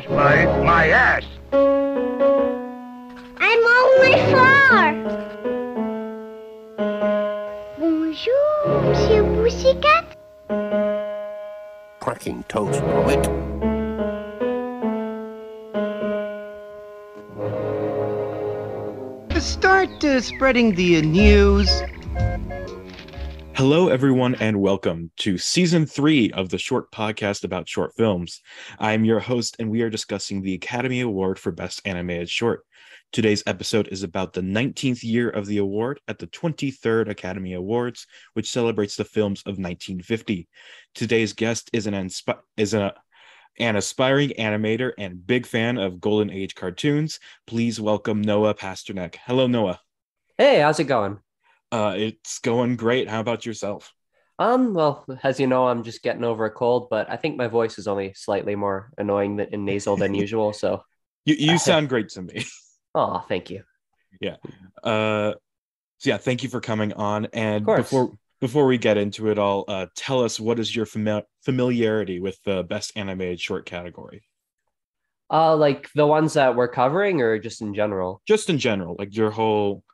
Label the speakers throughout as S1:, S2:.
S1: once, my ass.
S2: I'm only four. Bonjour, Monsieur Pussycat.
S3: Cracking toast, right?
S4: Start spreading the news.
S5: Hello, everyone, and welcome to Season 3 of the short podcast about short films. I'm your host, and we are discussing the Academy Award for Best Animated Short. Today's episode is about the 19th year of the award at the 23rd Academy Awards, which celebrates the films of 1950. Today's guest is an aspiring animator and big fan of Golden Age cartoons. Please welcome Noah Pasternak. Hello, Noah.
S6: Hey, how's it going?
S5: It's going great. How about yourself?
S6: Well, as you know, I'm just getting over a cold, but I think my voice is only slightly more annoying and nasal than usual. So
S5: you sound great to me.
S6: Oh, thank you.
S5: Yeah. Thank you for coming on. And
S6: of
S5: before we get into it all, tell us, what is your familiarity with the Best Animated Short category?
S6: Like the ones that we're covering, or just in general?
S5: Just in general, like your whole,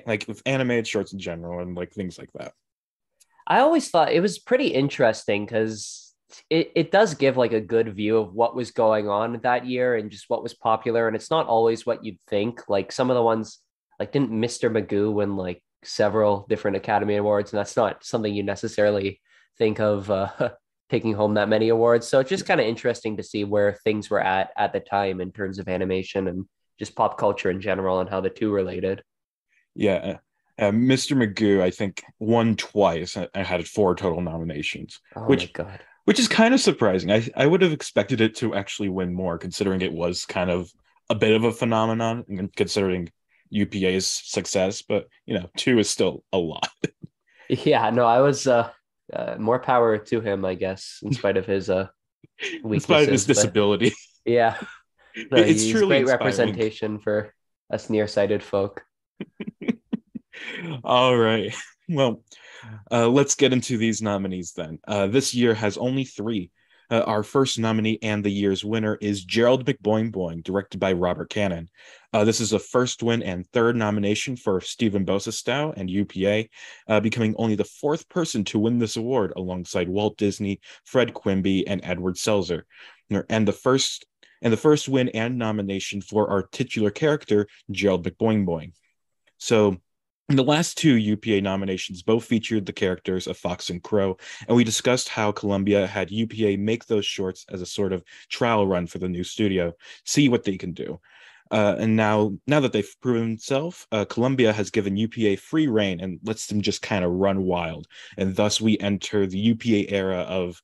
S5: like with animated shorts in general and like things like that.
S6: I always thought it was pretty interesting because it does give like a good view of what was going on that year and just what was popular. And it's not always what you'd think. Like some of the ones, like didn't Mr. Magoo win like several different Academy Awards? And that's not something you necessarily think of taking home that many awards. So it's just kind of interesting to see where things were at the time in terms of animation and just pop culture in general and how the two related.
S5: Yeah. Mr. Magoo, I think, won twice. I had 4 total nominations,
S6: Oh my God.
S5: which is kind of surprising. I would have expected it to actually win more, considering it was kind of a bit of a phenomenon, and considering UPA's success. But 2 is still a lot.
S6: Yeah, no, I was more power to him, I guess, in spite of his weaknesses.
S5: In spite of his disability.
S6: Yeah, no,
S5: It's
S6: he's
S5: truly
S6: great
S5: inspiring.
S6: representation for us nearsighted folk.
S5: All right. Well, let's get into these nominees then. This year has only 3. Our first nominee and the year's winner is Gerald McBoing-Boing, directed by Robert Cannon. This is a first win and 3rd nomination for Stephen Bosastow and UPA, becoming only the 4th person to win this award alongside Walt Disney, Fred Quimby, and Edward Selzer. And the first win and nomination for our titular character, Gerald McBoing-Boing. So the last 2 UPA nominations both featured the characters of Fox and Crow, and we discussed how Columbia had UPA make those shorts as a sort of trial run for the new studio, see what they can do. And now that they've proven themselves, Columbia has given UPA free reign and lets them just kind of run wild. And thus we enter the UPA era of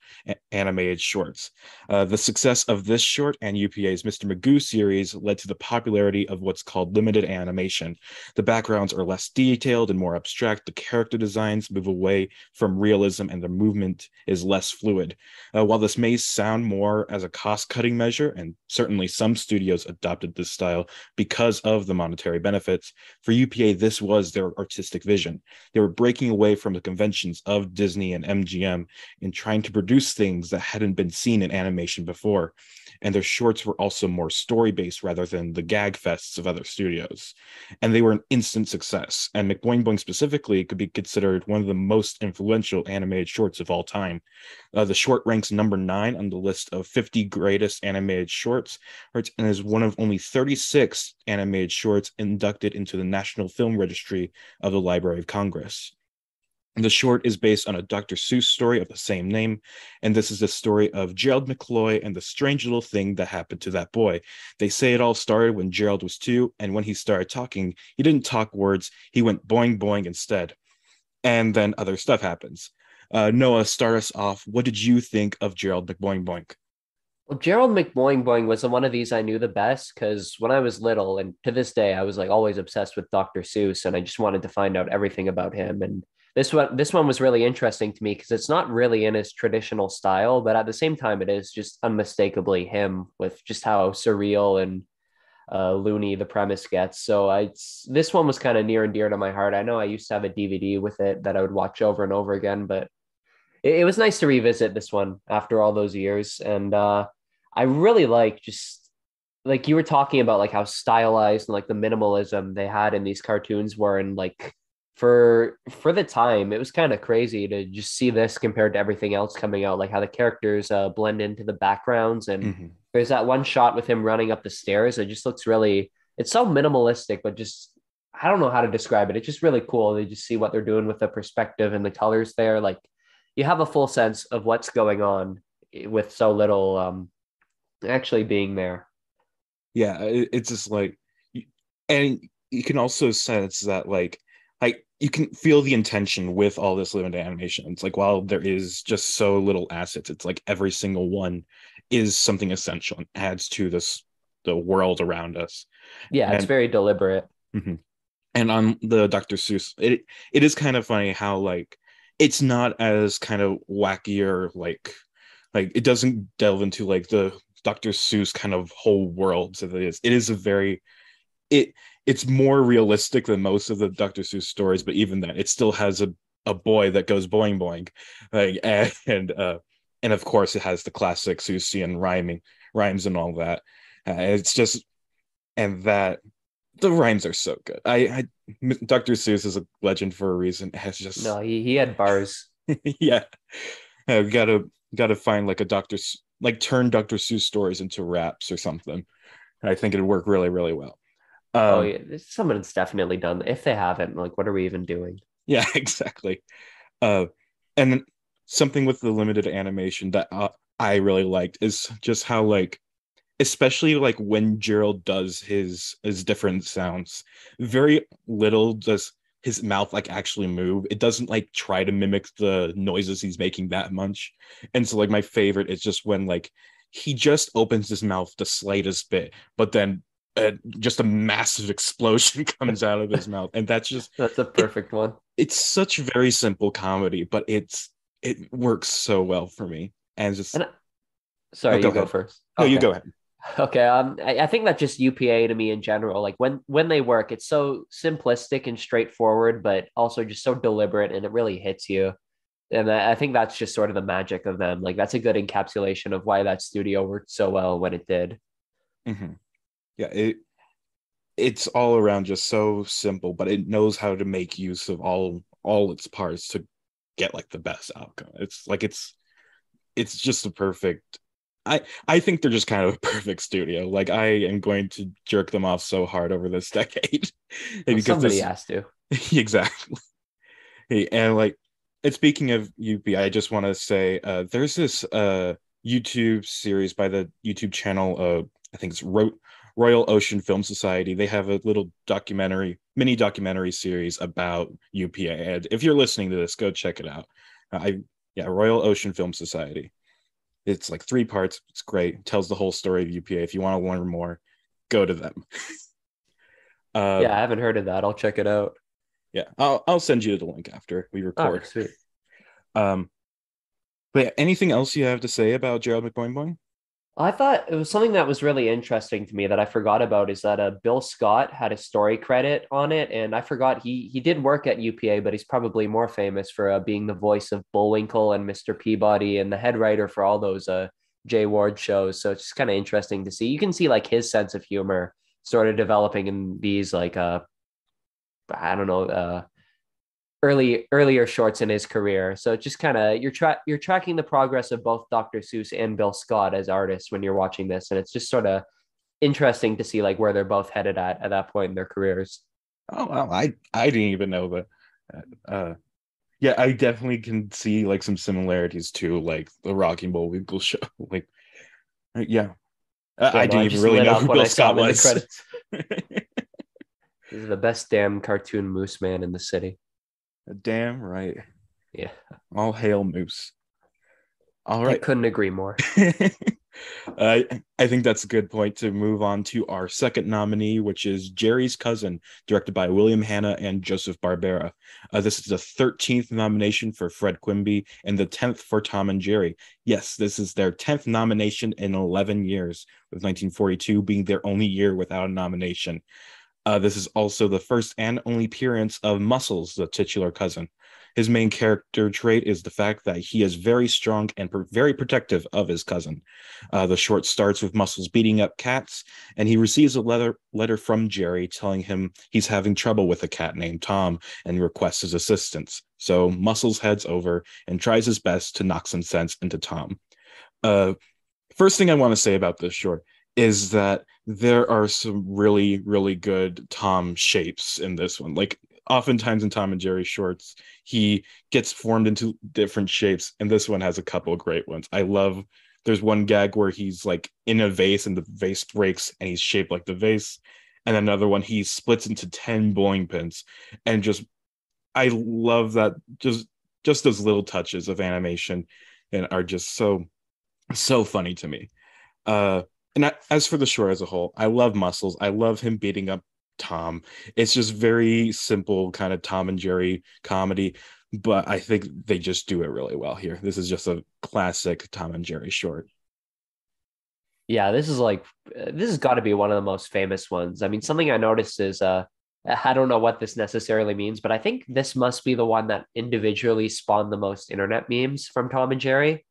S5: animated shorts. The success of this short and UPA's Mr. Magoo series led to the popularity of what's called limited animation. The backgrounds are less detailed and more abstract. The character designs move away from realism and the movement is less fluid. While this may sound more as a cost-cutting measure, and certainly some studios adopted this style because of the monetary benefits, for UPA, this was their artistic vision. They were breaking away from the conventions of Disney and MGM and trying to produce things that hadn't been seen in animation before. And their shorts were also more story-based rather than the gag fests of other studios. And they were an instant success. And McBoing-Boing specifically could be considered one of the most influential animated shorts of all time. The short ranks number 9 on the list of 50 greatest animated shorts, and is one of only 36 animated shorts inducted into the National Film Registry of the Library of Congress. The short is based on a Dr. Seuss story of the same name, and this is the story of Gerald McCloy and the strange little thing that happened to that boy. They say it all started when Gerald was 2, and when he started talking, he didn't talk words, he went boing boing instead. And then other stuff happens. Noah, start us off. What did you think of Gerald McBoing-Boing?
S6: Well, Gerald McBoing-Boing was one of these I knew the best because when I was little, and to this day, I was like always obsessed with Dr. Seuss, and I just wanted to find out everything about him. And this one was really interesting to me because it's not really in his traditional style, but at the same time, it is just unmistakably him with just how surreal and loony the premise gets. So this one was kind of near and dear to my heart. I know I used to have a DVD with it that I would watch over and over again, but it was nice to revisit this one after all those years. And I really like just like you were talking about like how stylized and like the minimalism they had in these cartoons were, and like for the time it was kind of crazy to just see this compared to everything else coming out, like how the characters blend into the backgrounds. And
S5: Mhm.
S6: there's that one shot with him running up the stairs. It just looks really, it's so minimalistic, but just I don't know how to describe it. It's just really cool. They just see what they're doing with the perspective and the colors there. Like you have a full sense of what's going on with so little actually being there.
S5: Yeah, it's just like, and you can also sense that like you can feel the intention with all this limited animation. It's like while there is just so little assets, it's like every single one is something essential and adds to the world around us.
S6: Yeah, it's
S5: And
S6: very deliberate.
S5: mhm. And on the Dr. Seuss, it is kind of funny how like it's not as kind of wacky or like it doesn't delve into like the Dr. Seuss kind of whole world. So it is a very it it's more realistic than most of the Dr. Seuss stories, but even then, it still has a boy that goes boing boing, like and of course it has the classic Seussian rhymes and all that. It's just and that the rhymes are so good. Dr. Seuss is a legend for a reason. It has just
S6: No, he had bars.
S5: yeah, gotta find like a like turn Dr. Seuss stories into raps or something. I think it'd work really really well.
S6: Oh
S5: Um,
S6: yeah, someone's definitely done. If they haven't, like, what are we even doing?
S5: yeah, exactly. Uh, and then something with the limited animation that I really liked is just how like, especially like when Gerald does his different sounds, very little does his mouth like actually move. It doesn't like try to mimic the noises he's making that much. And so like my favorite is just when like he just opens his mouth the slightest bit, but then just a massive explosion comes out of his mouth, and that's just
S6: That's a
S5: it.
S6: perfect one.
S5: It's such very simple comedy, but it works so well for me. And just
S6: And
S5: oh,
S6: sorry,
S5: go
S6: you go
S5: ahead.
S6: first.
S5: No, you
S6: Okay.
S5: go ahead.
S6: Okay. I think that just UPA to me in general, like when they work, it's so simplistic and straightforward, but also just so deliberate, and it really hits you. And I think that's just sort of the magic of them. Like that's a good encapsulation of why that studio worked so well when it did.
S5: Hmm. Yeah, it's all around just so simple, but it knows how to make use of all its parts to get like the best outcome. It's like it's just a perfect. I think they're just kind of a perfect studio. Like I am going to jerk them off so hard over this decade
S6: Well,
S5: because
S6: somebody
S5: this
S6: has to.
S5: exactly. And like, and speaking of UP, I just want to say there's this YouTube series by the YouTube channel. I think it's Royal Ocean Film Society. They have a little mini documentary series about UPA. And if you're listening to this, go check it out. I yeah, Royal Ocean Film Society. It's like 3 parts. It's great. It tells the whole story of UPA. If you want to learn more, go to them. Uh,
S6: Yeah, I haven't heard of that. I'll check it out.
S5: yeah, I'll send you the link after we
S6: All
S5: record.
S6: right, sweet.
S5: Um, but yeah, anything else you have to say about Gerald McBoing-Boing?
S6: I thought it was something that was really interesting to me that I forgot about is that Bill Scott had a story credit on it, and I forgot he did work at UPA, but he's probably more famous for being the voice of Bullwinkle and Mr. Peabody and the head writer for all those Jay Ward shows. So it's just kind of interesting to see. You can see like his sense of humor sort of developing in these like I don't know earlier shorts in his career. So it's just kind of you're tracking the progress of both Dr. Seuss and Bill Scott as artists when you're watching this, and it's just sort of interesting to see like where they're both headed at that point in their careers.
S5: Oh well, I didn't even know that. Yeah, I definitely can see like some similarities to like the Rocky and Bullwinkle show. Like, yeah,
S6: Yeah,
S5: I
S6: no,
S5: didn't
S6: I
S5: even
S6: just
S5: really
S6: lit
S5: know
S6: up
S5: who
S6: when
S5: Bill
S6: I saw
S5: Scott
S6: him in the
S5: was.
S6: credits. This is the best damn cartoon moose man in the city.
S5: Damn right.
S6: Yeah,
S5: All hail Moose. All
S6: I
S5: right.
S6: couldn't agree more.
S5: I think that's a good point to move on to our second nominee, which is Jerry's Cousin, directed by William Hanna and Joseph Barbera. This is the 13th nomination for Fred Quimby and the 10th for Tom and Jerry. Yes, this is their 10th nomination in 11 years, with 1942 being their only year without a nomination. This is also the first and only appearance of Muscles, the titular cousin. His main character trait is the fact that he is very strong and very protective of his cousin. The short starts with Muscles beating up cats, and he receives a letter from Jerry telling him he's having trouble with a cat named Tom and requests his assistance. So Muscles heads over and tries his best to knock some sense into Tom. Uh, First thing I want to say about this short is that there are some really, really good Tom shapes in this one. Like oftentimes in Tom and Jerry shorts, he gets formed into different shapes, and this one has a couple of great ones. I love there's one gag where he's like in a vase and the vase breaks and he's shaped like the vase. And another one he splits into 10 bowling pins. And just I love that just those little touches of animation and are just so funny to me. As for the short as a whole, I love Muscles. I love him beating up Tom. It's just very simple kind of Tom and Jerry comedy, but I think they just do it really well here. This is just a classic Tom and Jerry short.
S6: Yeah, this has got to be one of the most famous ones. I mean, something I noticed is I don't know what this necessarily means, but I think this must be the one that individually spawned the most internet memes from Tom and Jerry.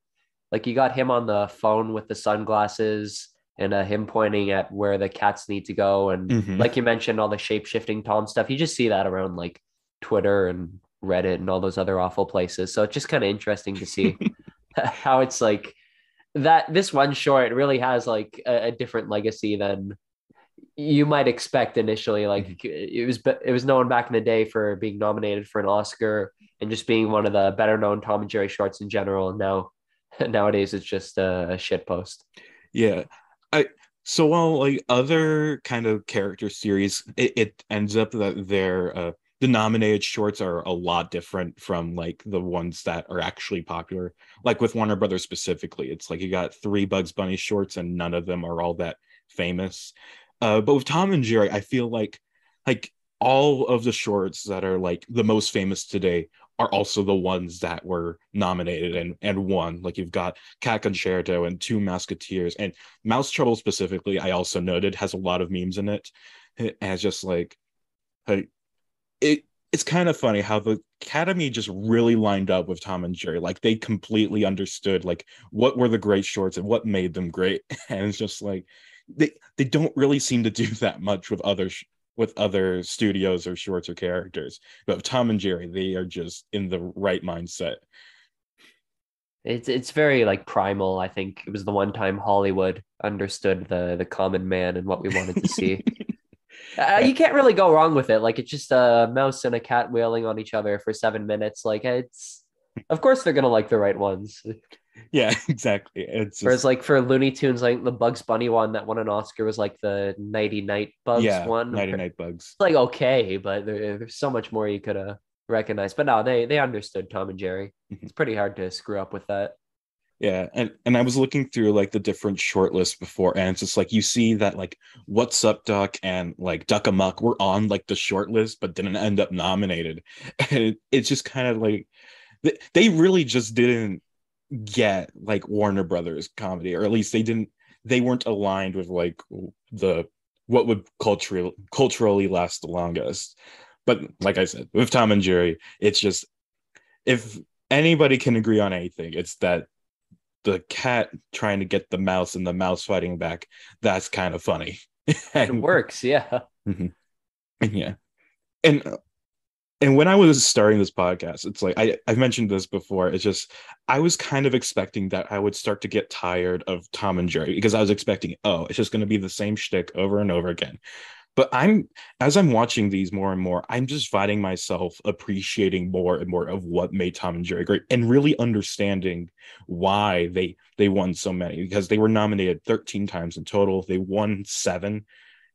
S6: Like you got him on the phone with the sunglasses and him pointing at where the cats need to go. And like you mentioned, all the shape-shifting Tom stuff, you just see that around like Twitter and Reddit and all those other awful places. So it's just kind of interesting to see how it's like that this one short really has like a different legacy than you might expect initially. Like it was known back in the day for being nominated for an Oscar and just being one of the better known Tom and Jerry shorts in general. And nowadays it's just a shit post.
S5: Yeah. So while like other kind of character series, it ends up that the nominated shorts are a lot different from like the ones that are actually popular. Like with Warner Brothers specifically, it's like you got 3 Bugs Bunny shorts and none of them are all that famous. But with Tom and Jerry, I feel like all of the shorts that are like the most famous today are also the ones that were nominated and won. Like you've got Cat Concerto and Two Musketeers, and Mouse Trouble specifically, I also noted has a lot of memes in it. And it's just like it's kind of funny how the Academy just really lined up with Tom and Jerry. Like they completely understood like what were the great shorts and what made them great. And it's just like they don't really seem to do that much with other studios or shorts or characters. But with Tom and Jerry, they are just in the right mindset.
S6: It's very like primal. I think it was the one time Hollywood understood the common man and what we wanted to see. You can't really go wrong with it. Like it's just a mouse and a cat wailing on each other for 7 minutes. Like it's, of course they're gonna like the right ones.
S5: Yeah, exactly. It's just,
S6: whereas like for Looney Tunes, like the Bugs Bunny one that won an Oscar was like the Nighty Night Bugs one.
S5: Nighty Night Bugs.
S6: It's like okay, but there's so much more you could recognize. But no, they understood Tom and Jerry. It's pretty hard to screw up with that.
S5: Yeah, and I was looking through like the different short lists before, and it's just like you see that like What's Up Duck and like Duck Amuck were on like the short list, but didn't end up nominated. And it's just kind of like they really just didn't get like Warner Brothers comedy, or at least they weren't aligned with like the what would culturally last the longest. But like I said, with Tom and Jerry, it's just if anybody can agree on anything, it's that the cat trying to get the mouse and the mouse fighting back, that's kind of funny.
S6: It works, yeah.
S5: Yeah. And when I was starting this podcast, it's like I've mentioned this before. It's just I was kind of expecting that I would start to get tired of Tom and Jerry because I was expecting, oh, it's just going to be the same shtick over and over again. But as I'm watching these more and more, I'm just finding myself appreciating more and more of what made Tom and Jerry great and really understanding why they won so many, because they were nominated 13 times in total. They won 7.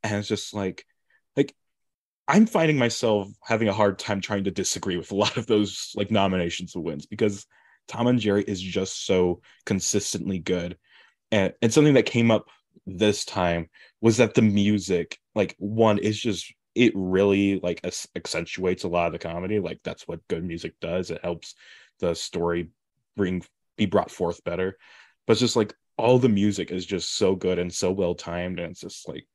S5: And it's just like I'm finding myself having a hard time trying to disagree with a lot of those like nominations and wins, because Tom and Jerry is just so consistently good. And something that came up this time was that the music, like one, is just, it really like accentuates a lot of the comedy. Like that's what good music does. It helps the story be brought forth better. But it's just like all the music is just so good and so well timed, and it's just like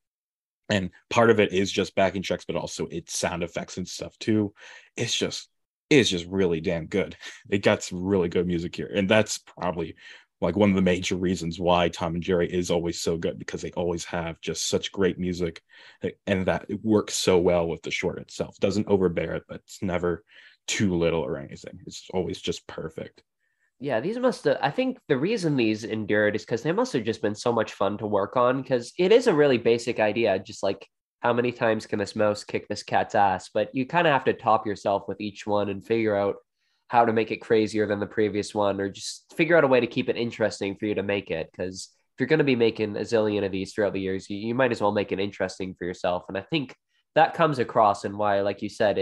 S5: And part of it is just backing tracks, but also its sound effects and stuff too. It's just it's just really damn good. It got some really good music here, and that's probably like one of the major reasons why Tom and Jerry is always so good, because they always have just such great music, and that it works so well with the short itself. Doesn't overbear it, but it's never too little or anything. It's always just perfect.
S6: Yeah, these must have, I think the reason these endured is because they must have just been so much fun to work on, because it is a really basic idea, just like how many times can this mouse kick this cat's ass? But you kind of have to top yourself with each one and figure out how to make it crazier than the previous one, or just figure out a way to keep it interesting for you to make it. Because if you're going to be making a zillion of these throughout the years, you might as well make it interesting for yourself. And I think that comes across, and why, like you said,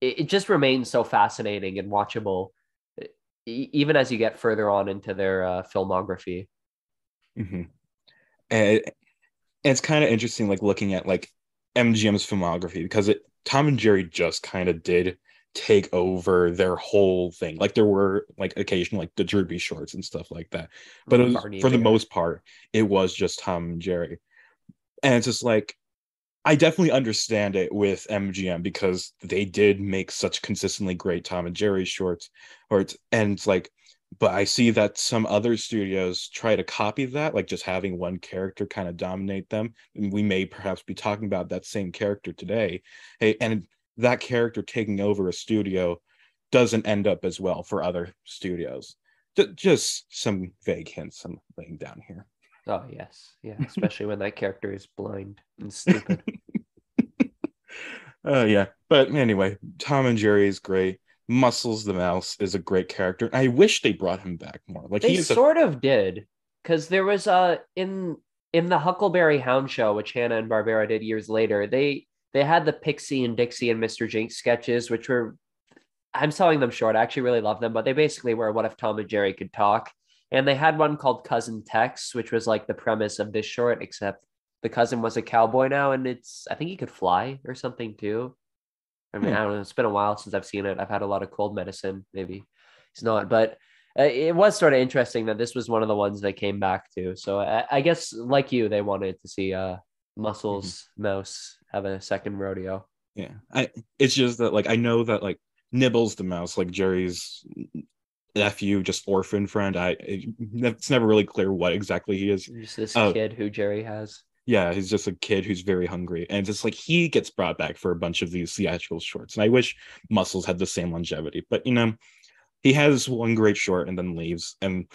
S6: it just remains so fascinating and watchable even as you get further on into their filmography.
S5: Mm-hmm. And it's kind of interesting, like looking at like MGM's filmography, because Tom and Jerry just kind of did take over their whole thing. Like there were like occasional like the Droopy shorts and stuff like that, but it was,
S6: Barney
S5: for the
S6: Bear.
S5: most part, it was just Tom and Jerry. And it's just like I definitely understand it with MGM, because they did make such consistently great Tom and Jerry shorts, and it's like, but I see that some other studios try to copy that, like just having one character kind of dominate them. And we may perhaps be talking about that same character today. Hey, and that character taking over a studio doesn't end up as well for other studios. Just some vague hints I'm laying down here.
S6: Oh yes, yeah, especially when that character is blind and stupid.
S5: Yeah, but anyway, Tom and Jerry is great. Muscles the mouse is a great character. I wish they brought him back more. Like
S6: They
S5: he is a
S6: sort of did, because there was in the Huckleberry Hound show, which Hanna-Barbera did years later. They had the Pixie and Dixie and Mr. Jinx sketches, which were, I'm selling them short. I actually really love them, but they basically were what if Tom and Jerry could talk. And they had one called Cousin Tex, which was like the premise of this short, except the cousin was a cowboy now, and I think he could fly or something too. I mean, I don't know. It's been a while since I've seen it. I've had a lot of cold medicine. Maybe he's not, but it was sort of interesting that this was one of the ones they came back to. So I guess, like you, they wanted to see Muscles Mouse have a second rodeo.
S5: Yeah. It's just that like I know that like Nibbles the mouse, like Jerry's nephew, just orphan friend. It's never really clear what exactly he is.
S6: Just this kid who Jerry has.
S5: Yeah, he's just a kid who's very hungry, and it's like he gets brought back for a bunch of these theatrical shorts. And I wish Muscles had the same longevity, but he has one great short and then leaves. And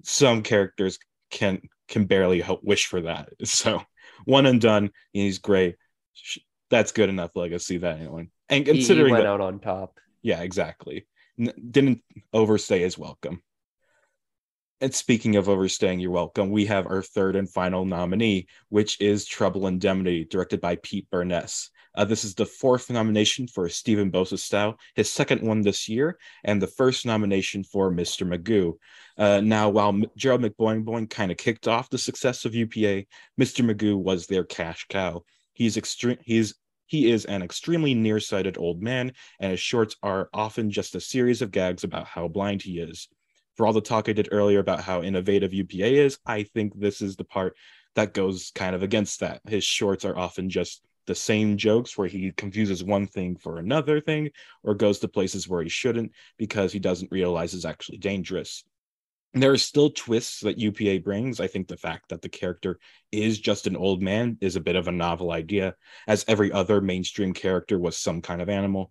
S5: some characters can barely wish for that. So one and done, he's great. That's good enough legacy that anyone. And considering
S6: he went
S5: that,
S6: out on top.
S5: yeah, exactly. Didn't overstay his welcome. And speaking of overstaying your welcome, we have our third and final nominee, which is Trouble Indemnity, directed by Pete Burness. This is the fourth nomination for Stephen Bosastow, his second one this year, and the first nomination for Mr. Magoo. Now, while Gerald McBoing-Boing kind of kicked off the success of UPA, Mr. Magoo was their cash cow. He is an extremely nearsighted old man, and his shorts are often just a series of gags about how blind he is. For all the talk I did earlier about how innovative UPA is, I think this is the part that goes kind of against that. His shorts are often just the same jokes where he confuses one thing for another thing, or goes to places where he shouldn't because he doesn't realize is actually dangerous. And there are still twists that UPA brings. I think the fact that the character is just an old man is a bit of a novel idea, as every other mainstream character was some kind of animal.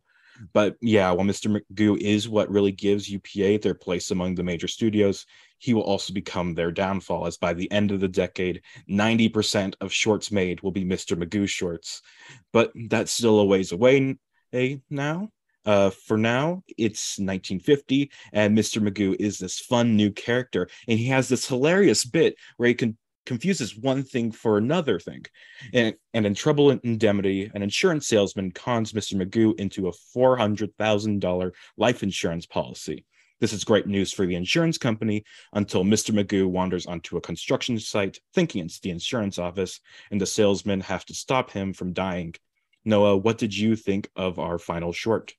S5: But yeah, while Mr. Magoo is what really gives UPA their place among the major studios, he will also become their downfall, as by the end of the decade, 90% of shorts made will be Mr. Magoo shorts. But that's still a ways away now. For now, it's 1950, and Mr. Magoo is this fun new character, and he has this hilarious bit where he confuses one thing for another thing. And in Trouble Indemnity, an insurance salesman cons Mr. Magoo into a $400,000 life insurance policy. This is great news for the insurance company until Mr. Magoo wanders onto a construction site thinking it's the insurance office, and the salesmen have to stop him from dying. Noah, what did you think of our final short?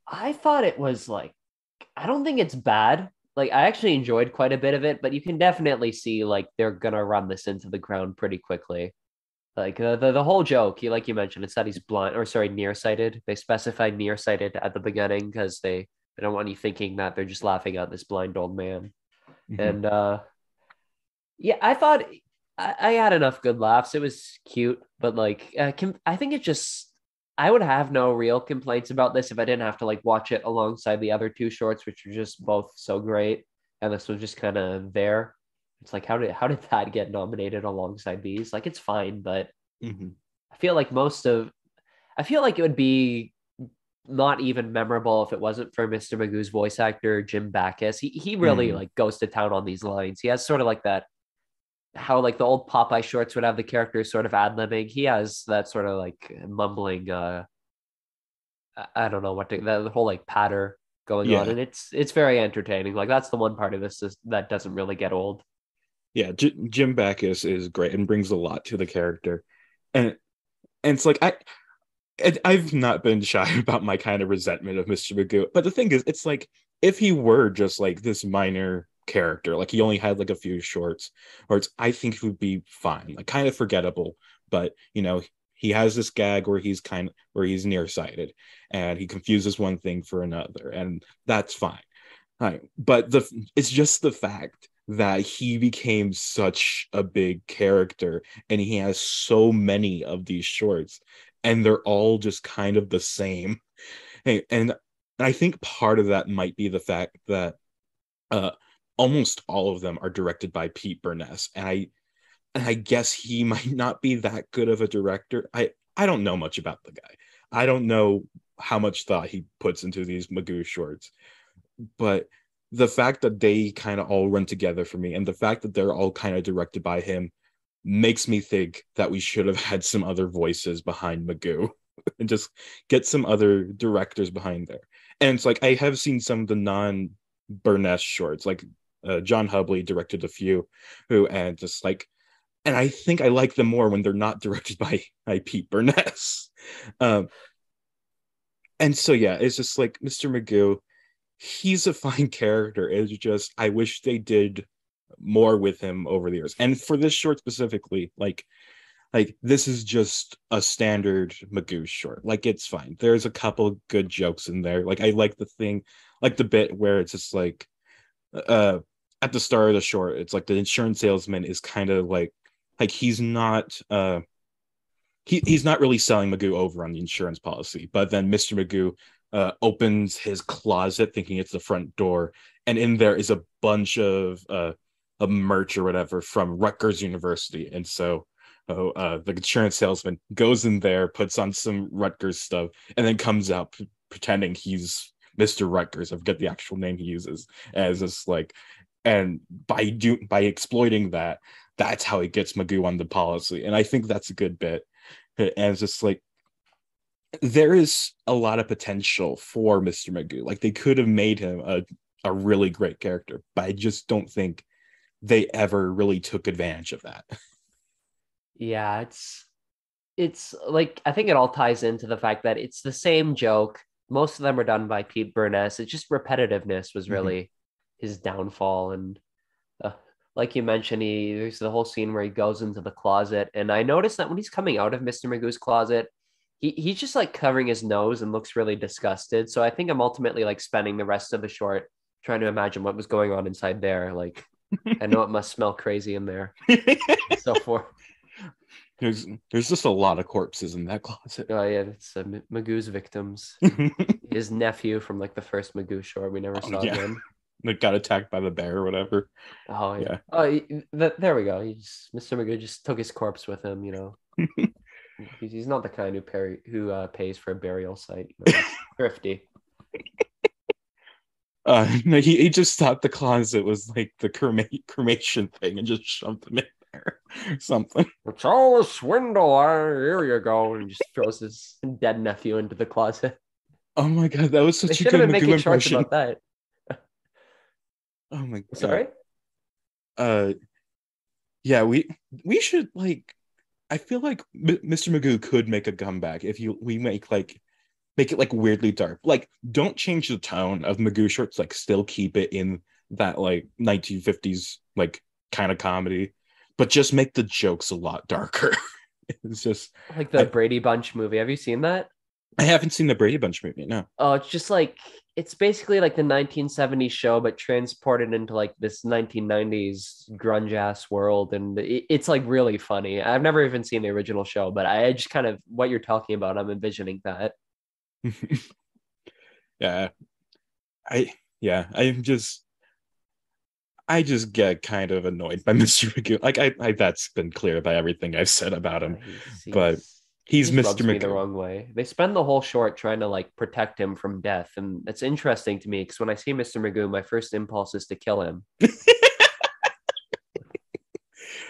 S6: I thought it was I don't think it's bad. like I actually enjoyed quite a bit of it, but you can definitely see like they're gonna run this into the ground pretty quickly. Like the whole joke, like you mentioned, it's that he's blind or sorry, nearsighted. They specified nearsighted at the beginning because they don't want you thinking that they're just laughing at this blind old man.
S5: Mhm.
S6: And yeah, I thought I had enough good laughs. It was cute, but like I think it just I would have no real complaints about this if I didn't have to like watch it alongside the other two shorts, which were just both so great, and this was just kind of there. It's like how did that get nominated alongside these? Like it's fine, but
S5: Mhm.
S6: I feel like I feel like it would be not even memorable if it wasn't for Mr. Magoo's voice actor Jim Backus. He really
S5: Mm.
S6: like goes to town on these lines. He has sort of like that how like the old Popeye shorts would have the characters sort of ad-libbing. He has that sort of like mumbling I don't know what the whole like patter going on,
S5: Yeah.
S6: and it's very entertaining. Like that's the one part of this that doesn't really get old.
S5: Yeah, Jim Backus is great and brings a lot to the character. And and it's like I've not been shy about my kind of resentment of Mr. Magoo. But the thing is, it's like if he were just like this minor character, like he only had like a few shorts, or it's I think he would be fine, like kind of forgettable. But he has this gag where he's nearsighted and he confuses one thing for another, and that's fine. Right. But it's just the fact that he became such a big character and he has so many of these shorts and they're all just kind of the same. And I think part of that might be the fact that uh almost all of them are directed by Pete Burness. And I guess he might not be that good of a director. I don't know much about the guy. I don't know how much thought he puts into these Magoo shorts, but the fact that they kind of all run together for me and the fact that they're all kind of directed by him makes me think that we should have had some other voices behind Magoo and just get some other directors behind there. And it's like I have seen some of the non-Burness shorts, like John Hubley directed a few, and just like, and I think I like them more when they're not directed by Pete Burness. Um, and so yeah, it's just like Mr. Magoo, he's a fine character. It's just I wish they did more with him over the years. And for this short specifically, like this is just a standard Magoo short. Like it's fine. There's a couple good jokes in there. Like I like the bit where it's just like uh at the start of the short, it's like the insurance salesman is kind of like he's not really selling Magoo over on the insurance policy, but then Mr. Magoo opens his closet thinking it's the front door, and in there is a bunch of merch or whatever from Rutgers University. And so the insurance salesman goes in there, puts on some Rutgers stuff, and then comes out pretending he's Mr. Rutgers. I forget the actual name he uses as this like, and by exploiting that, that's how he gets Magoo on the policy. And I think that's a good bit. And it's just like there is a lot of potential for Mr. Magoo. Like they could have made him a really great character, but I just don't think they ever really took advantage of that.
S6: Yeah, it's like I think it all ties into the fact that it's the same joke. Most of them are done by Pete Burness. It's just repetitiveness was
S5: Mhm.
S6: really his downfall. And uh, like you mentioned, there's the whole scene where he goes into the closet, and I noticed that when he's coming out of Mr. Magoo's closet, he's just like covering his nose and looks really disgusted. So I think I'm ultimately like spending the rest of the short trying to imagine what was going on inside there. Like I know it must smell crazy in there. So forth.
S5: there's just a lot of corpses in that closet.
S6: Oh yeah, it's Magoo's victims. His nephew from like the first Magoo short we never
S5: Oh
S6: saw
S5: yeah,
S6: again.
S5: that got attacked by the bear or whatever.
S6: Oh yeah.
S5: Yeah.
S6: Oh, there we go. Mr. Magoo just took his corpse with him. You know, he's not the kind who pays for a burial site. You know, he's thrifty.
S5: No, he just thought the closet was like the cremation thing and just shoved them in there. Something.
S6: It's all a swindle. Here you go, and just throws his dead nephew into the closet.
S5: Oh my god, that was
S6: They
S5: such a
S6: should have
S5: good
S6: been
S5: Magoo
S6: making shorts
S5: impression.
S6: about that.
S5: Oh my god.
S6: Sorry.
S5: Uh, yeah, we should like. I feel like Mr. Magoo could make a comeback if we make it like weirdly dark. Like, don't change the tone of Magoo shorts. Like, still keep it in that like 1950s like kind of comedy, but just make the jokes a lot darker. It's just
S6: Like the
S5: I
S6: Brady Bunch movie. Have you seen that?
S5: I haven't seen the Brady Bunch movie. No.
S6: Oh, it's just like it's basically like the 1970s show, but transported into like this 1990s grunge ass world, and it's like really funny. I've never even seen the original show, but I just kind of what you're talking about. I'm envisioning that.
S5: Yeah. I yeah. I just get kind of annoyed by Mr. Magoo. Like I that's been clear by everything I've said about him, but
S6: He
S5: he's
S6: just
S5: Mr.
S6: rubs me the
S5: Magoo.
S6: wrong way. They spend the whole short trying to like protect him from death, and it's interesting to me because when I see Mr. Magoo, my first impulse is to kill him.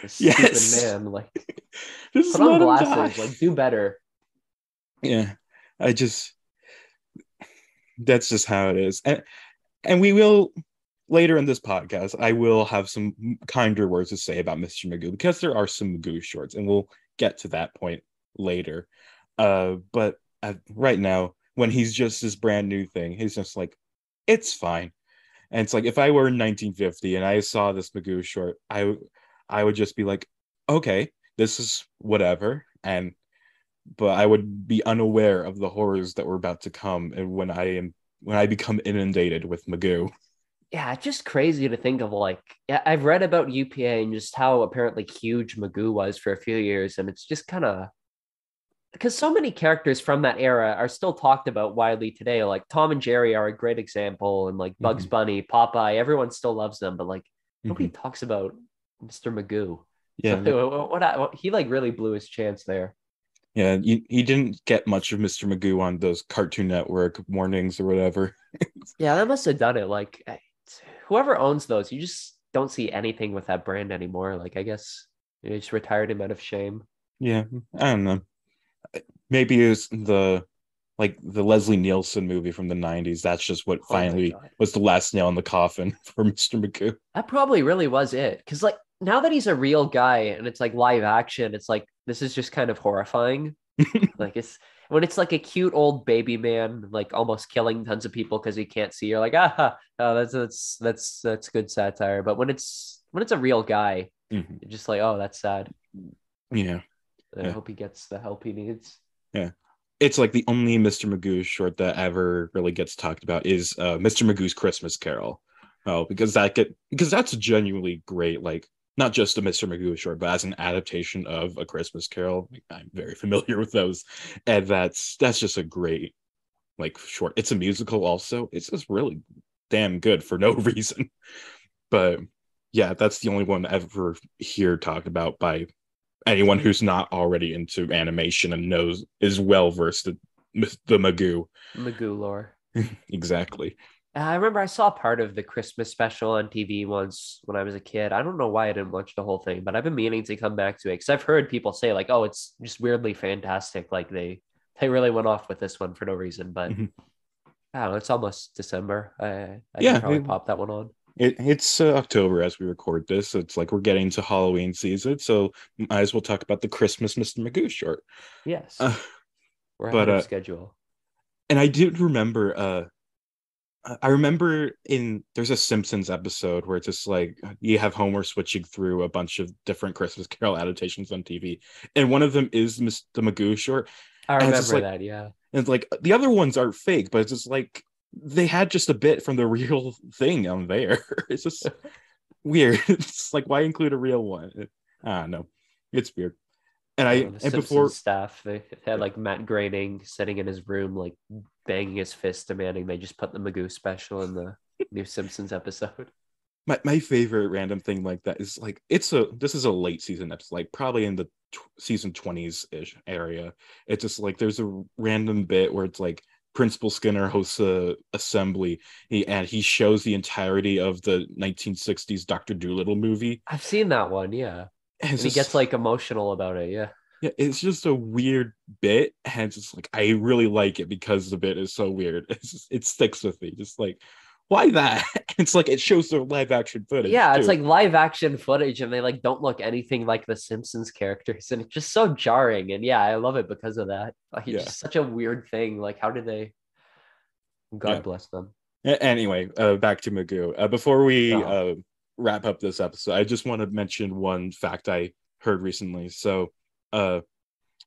S6: This stupid
S5: Yes.
S6: man, like
S5: Just
S6: put on
S5: let him die.
S6: glasses, like do better.
S5: Yeah. I just that's just how it is. And we will later in this podcast, I will have some kinder words to say about Mr. Magoo because there are some Magoo shorts, and we'll get to that point later. But right now, when he's just this brand new thing, he's just like, it's fine. And it's like if I were in 1950 and I saw this Magoo short, I would just be like, okay, this is whatever, and but I would be unaware of the horrors that were about to come, and when I become inundated with Magoo.
S6: Yeah, it's just crazy to think of like yeah, I've read about UPA and just how apparently huge Magoo was for a few years, and it's just kind of because so many characters from that era are still talked about widely today. Like Tom and Jerry are a great example, and like Bugs
S5: Mhm.
S6: Bunny, Popeye, everyone still loves them, but like nobody
S5: Mhm.
S6: talks about Mr. Magoo. So
S5: Yeah,
S6: what he like really blew his chance there.
S5: yeah. You didn't get much of Mr. Magoo on those Cartoon Network mornings or whatever.
S6: Yeah, that must have done it. Like whoever owns those, you just don't see anything with that brand anymore. Like I guess they just retired him out of shame.
S5: Yeah, I don't know. Maybe it's the Leslie Nielsen movie from the 90s. That's just what
S6: Oh my
S5: finally
S6: god.
S5: was the last nail in the coffin for Mr. Magoo.
S6: That probably really was it. Because like now that he's a real guy and it's like live action, it's like this is just kind of horrifying. Like it's when it's like a cute old baby man, like almost killing tons of people because he can't see. You're like, ah, oh, that's good satire. But when it's a real guy,
S5: Mhm.
S6: you're just like, oh, that's sad.
S5: Yeah,
S6: I
S5: yeah,
S6: hope he gets the help he needs.
S5: yeah. It's like the only Mr. Magoo short that ever really gets talked about is Mr. Magoo's Christmas Carol. Oh, because that's genuinely great. Like not just a Mr. Magoo short, but as an adaptation of A Christmas Carol. Like, I'm very familiar with those, and that's just a great like short. It's a musical also. It's just really damn good for no reason. But yeah, that's the only one ever here talked about by anyone who's not already into animation and knows is well versed in the Magoo.
S6: Magoo lore.
S5: Exactly.
S6: I remember I saw part of the Christmas special on TV once when I was a kid. I don't know why I didn't watch the whole thing, but I've been meaning to come back to it because I've heard people say like, "Oh, it's just weirdly fantastic." Like they really went off with this one for no reason. But
S5: Mhm.
S6: I don't know, it's almost December. I should
S5: Yeah,
S6: probably pop that one on.
S5: it's October as we record this. So it's like we're getting to Halloween season, so might as well talk about the Christmas Mr. Magoo short.
S6: Yes,
S5: Uh,
S6: we're
S5: but
S6: ahead of schedule.
S5: and I did remember I remember in there's a Simpsons episode where it's just like you have Homer switching through a bunch of different Christmas Carol adaptations on TV, and one of them is the Magoo short,
S6: I
S5: and it's just
S6: remember
S5: like
S6: that. Yeah.
S5: and like the other ones are fake, but it's just like they had just a bit from the real thing on there. It's just weird. It's like why include a real one? I don't know. It's weird.
S6: The
S5: And
S6: Simpsons
S5: before
S6: staff, they had like Matt Groening sitting in his room, like banging his fist, demanding they just put the Magoo special in the new Simpsons episode.
S5: my favorite random thing like that is like this is a late season episode, like probably in the season 20s ish area. It's just like there's a random bit where it's like Principal Skinner hosts a assembly and he shows the entirety of the 1960s Dr. Dolittle movie.
S6: I've seen that one, yeah.
S5: And it's
S6: And he
S5: just
S6: gets like emotional about it, yeah.
S5: yeah, it's just a weird bit, and it's just like I really like it because the bit is so weird. It sticks with me. Just like why that? It's like it shows the live action footage
S6: Yeah, it's
S5: too.
S6: like live action footage and they like don't look anything like the Simpsons characters. And it's just so jarring. And yeah, I love it because of that. Like it's
S5: Yeah,
S6: just such a weird thing. Like, how did they
S5: yeah.
S6: God bless them.
S5: Anyway, back to Magoo. Before we
S6: Oh,
S5: wrap up this episode, I just want to mention one fact I heard recently. So, uh,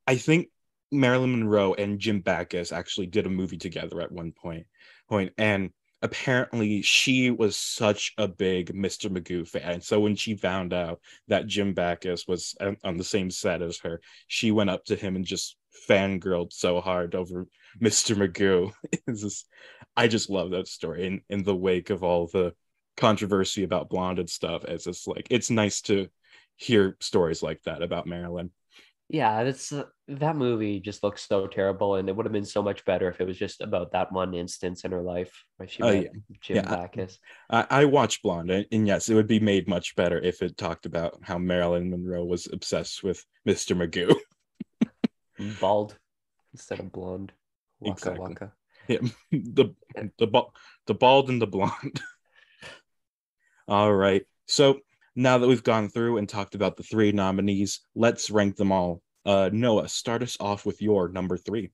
S5: I think Marilyn Monroe and Jim Backus actually did a movie together at one point, and apparently she was such a big Mr. Magoo fan. So when she found out that Jim Backus was on the same set as her, she went up to him and just fangirled so hard over Mr. Magoo. I just love that story. In the wake of all the controversy about Blonde and stuff, it's just like it's nice to hear stories like that about Marilyn.
S6: yeah, that's that movie just looks so terrible, and it would have been so much better if it was just about that one instance in her life where she
S5: Oh
S6: met
S5: yeah,
S6: Jim
S5: yeah.
S6: Backus.
S5: I watched Blonde, and yes, it would be made much better if it talked about how Marilyn Monroe was obsessed with Mr. Magoo.
S6: Bald instead of blonde. Waka
S5: Exactly.
S6: waka.
S5: Yeah, the bald and the blonde. All right. So now that we've gone through and talked about the three nominees, let's rank them all. Noah, start us off with your number three.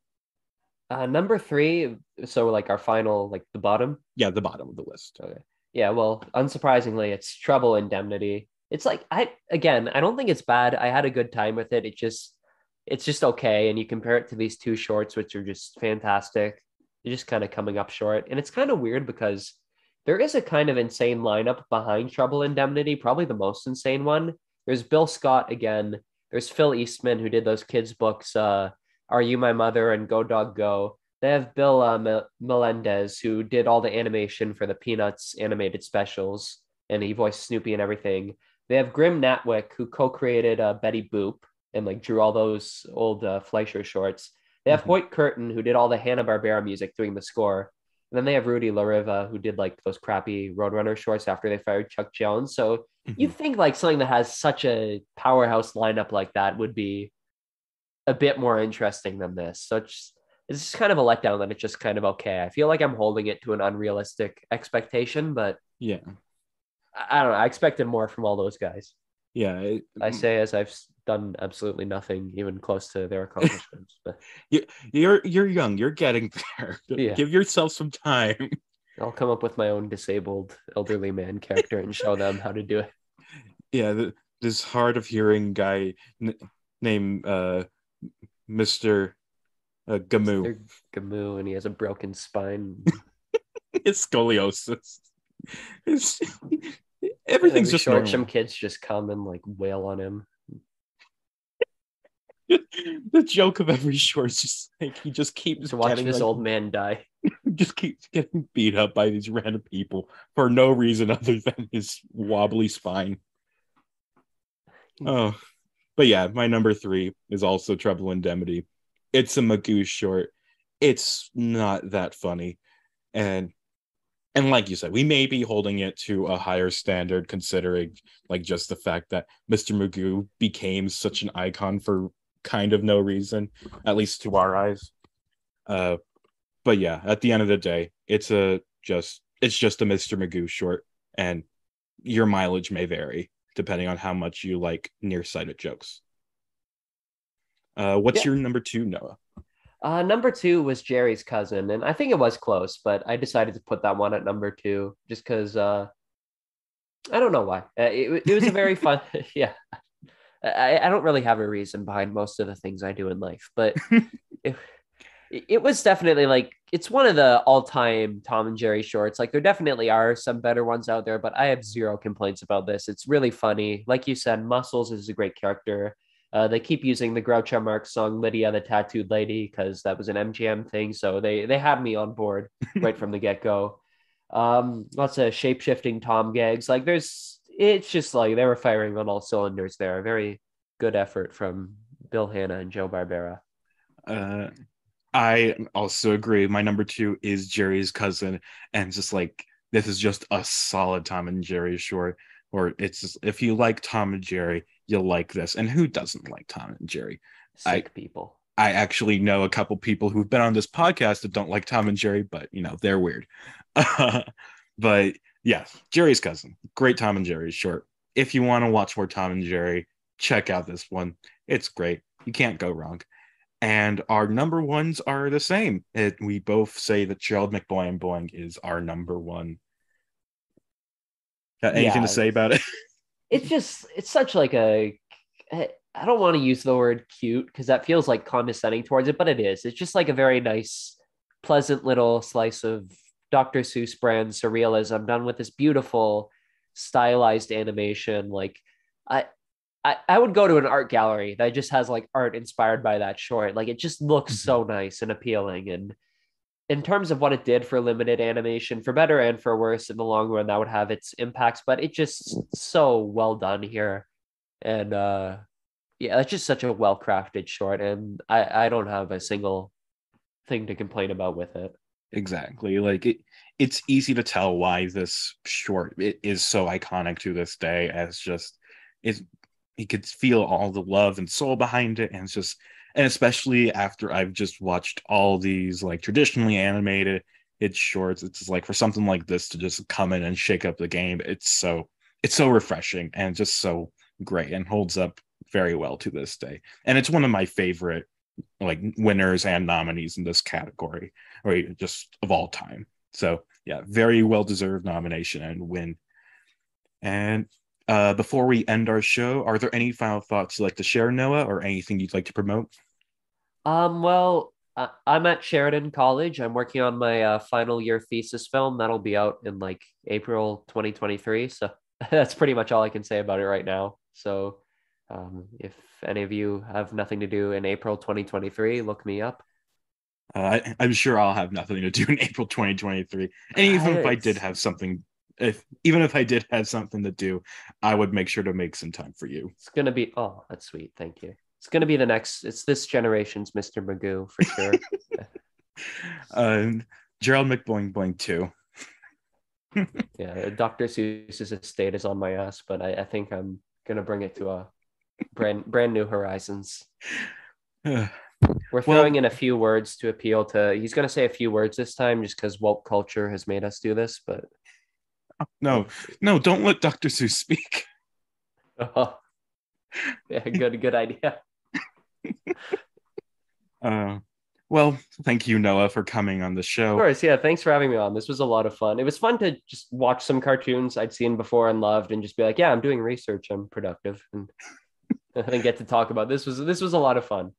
S6: Number three, so like our final, like the bottom.
S5: Yeah, the bottom of the list.
S6: Okay. Yeah, well, unsurprisingly, it's Trouble Indemnity. It's like I don't think it's bad. I had a good time with it. It's just okay. And you compare it to these two shorts, which are just fantastic. They're just kind of coming up short. And it's kind of weird because there is a kind of insane lineup behind Trouble Indemnity, probably the most insane one. There's Bill Scott again. There's Phil Eastman, who did those kids' books, Are You My Mother and Go Dog Go. They have Bill Melendez, who did all the animation for the Peanuts animated specials, and he voiced Snoopy and everything. They have Grim Natwick, who co-created Betty Boop and like drew all those old Fleischer shorts. They have Hoyt Curtin, who did all the Hanna-Barbera music doing the score. And then they have Rudy LaRiva, who did like those crappy Roadrunner shorts after they fired Chuck Jones. So you think like something that has such a powerhouse lineup like that would be a bit more interesting than this. So it's just kind of a letdown that it's just kind of okay. I feel like I'm holding it to an unrealistic expectation, but
S5: Yeah.
S6: I don't know. I expected more from all those guys.
S5: Yeah.
S6: I say as I've done absolutely nothing even close to their accomplishments. But
S5: you're young. You're getting there.
S6: yeah,
S5: Give yourself some time.
S6: I'll come up with my own disabled elderly man character and show them how to do it.
S5: Yeah, this hard of hearing guy named Mr. Gamoo.
S6: Mr. Gamoo, and he has a broken spine.
S5: It's scoliosis. It's, everything's
S6: Every
S5: just
S6: short,
S5: normal.
S6: some kids just come and like wail on him.
S5: The joke of every short is just like he just keeps
S6: To watch
S5: getting
S6: this
S5: like,
S6: old man die.
S5: just keeps getting beat up by these random people for no reason other than his wobbly spine. Oh, but yeah, my number three is also Trouble Indemnity. It's a Magoo short. It's not that funny, and like you said, we may be holding it to a higher standard considering like just the fact that Mr. Magoo became such an icon for kind of no reason, at least to our eyes. But yeah, at the end of the day, it's just a Mr. Magoo short, and your mileage may vary depending on how much you like nearsighted jokes. What's
S6: Yeah.
S5: your number two, Noah?
S6: Number two was Jerry's Cousin, and I think it was close, but I decided to put that one at number two just because I don't know why. It was a very fun, yeah. I don't really have a reason behind most of the things I do in life, but it, it was definitely like it's one of the all-time Tom and Jerry shorts. Like there definitely are some better ones out there, but I have zero complaints about this. It's really funny. Like you said, Muscles is a great character. They keep using the Groucho Marx song "Lydia the Tattooed Lady" because that was an MGM thing, so they had me on board right from the get-go. Lots of shape-shifting Tom gags. Like it's just like they were firing on all cylinders there. Very good effort from Bill Hanna and Joe Barbera.
S5: I also agree. My number two is Jerry's Cousin, and just like this is just a solid Tom and Jerry short. Or it's just, if you like Tom and Jerry, you'll like this. And who doesn't like Tom and Jerry?
S6: Sick people.
S5: I actually know a couple people who've been on this podcast that don't like Tom and Jerry, but they're weird. But yeah, Jerry's Cousin, great Tom and Jerry short. If you want to watch more Tom and Jerry, check out this one. It's great. You can't go wrong. And our number ones are the same. We both say that Gerald McBoing-Boing is our number one. Got anything to
S6: Yeah,
S5: say about it?
S6: it's such like I don't want to use the word cute because that feels like condescending towards it, but it is. It's just like a very nice, pleasant little slice of Dr. Seuss brand surrealism done with this beautiful stylized animation. Like I I would go to an art gallery that just has like art inspired by that short. Like it just looks so nice and appealing. And in terms of what it did for limited animation, for better and for worse, in the long run, that would have its impacts. But it just so well done here. And yeah, it's just such a well crafted short. And I don't have a single thing to complain about with it.
S5: Exactly. Like it's easy to tell why this short it is so iconic to this day, as just it's you could feel all the love and soul behind it. And it's just, and especially after I've just watched all these like traditionally animated it's shorts, it's just like for something like this to just come in and shake up the game, it's so refreshing and just so great and holds up very well to this day. And it's one of my favorite like winners and nominees in this category, or just of all time. So yeah, very well deserved nomination and win. And before we end our show, are there any final thoughts you'd like to share, Noah, or anything you'd like to promote?
S6: Well, I'm at Sheridan College. I'm working on my final year thesis film. That'll be out in like April 2023. So that's pretty much all I can say about it right now. So if any of you have nothing to do in April 2023, look me up.
S5: I'm sure I'll have nothing to do in April 2023. And even if I did have something, even if I did have something to do, I would make sure to make some time for you.
S6: It's gonna be, oh, that's sweet. Thank you. It's gonna be it's this generation's Mr. Magoo for sure.
S5: Gerald McBoing-Boing too.
S6: Yeah, Dr. Seuss's estate is on my ass, but I think I'm gonna bring it to a brand new horizons. We're throwing in a few words to appeal to. He's going to say a few words this time, just because woke culture has made us do this. But
S5: no, don't let Dr. Seuss speak.
S6: Oh, yeah, good idea.
S5: Well, thank you, Noah, for coming on the show.
S6: Of course, yeah. Thanks for having me on. This was a lot of fun. It was fun to just watch some cartoons I'd seen before and loved, and just be like, yeah, I'm doing research. I'm productive, and then get to talk about this. Was a lot of fun.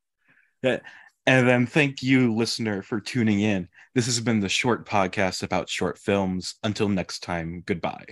S5: Yeah. And then thank you, listener, for tuning in. This has been the Short Podcast about short films. Until next time, goodbye.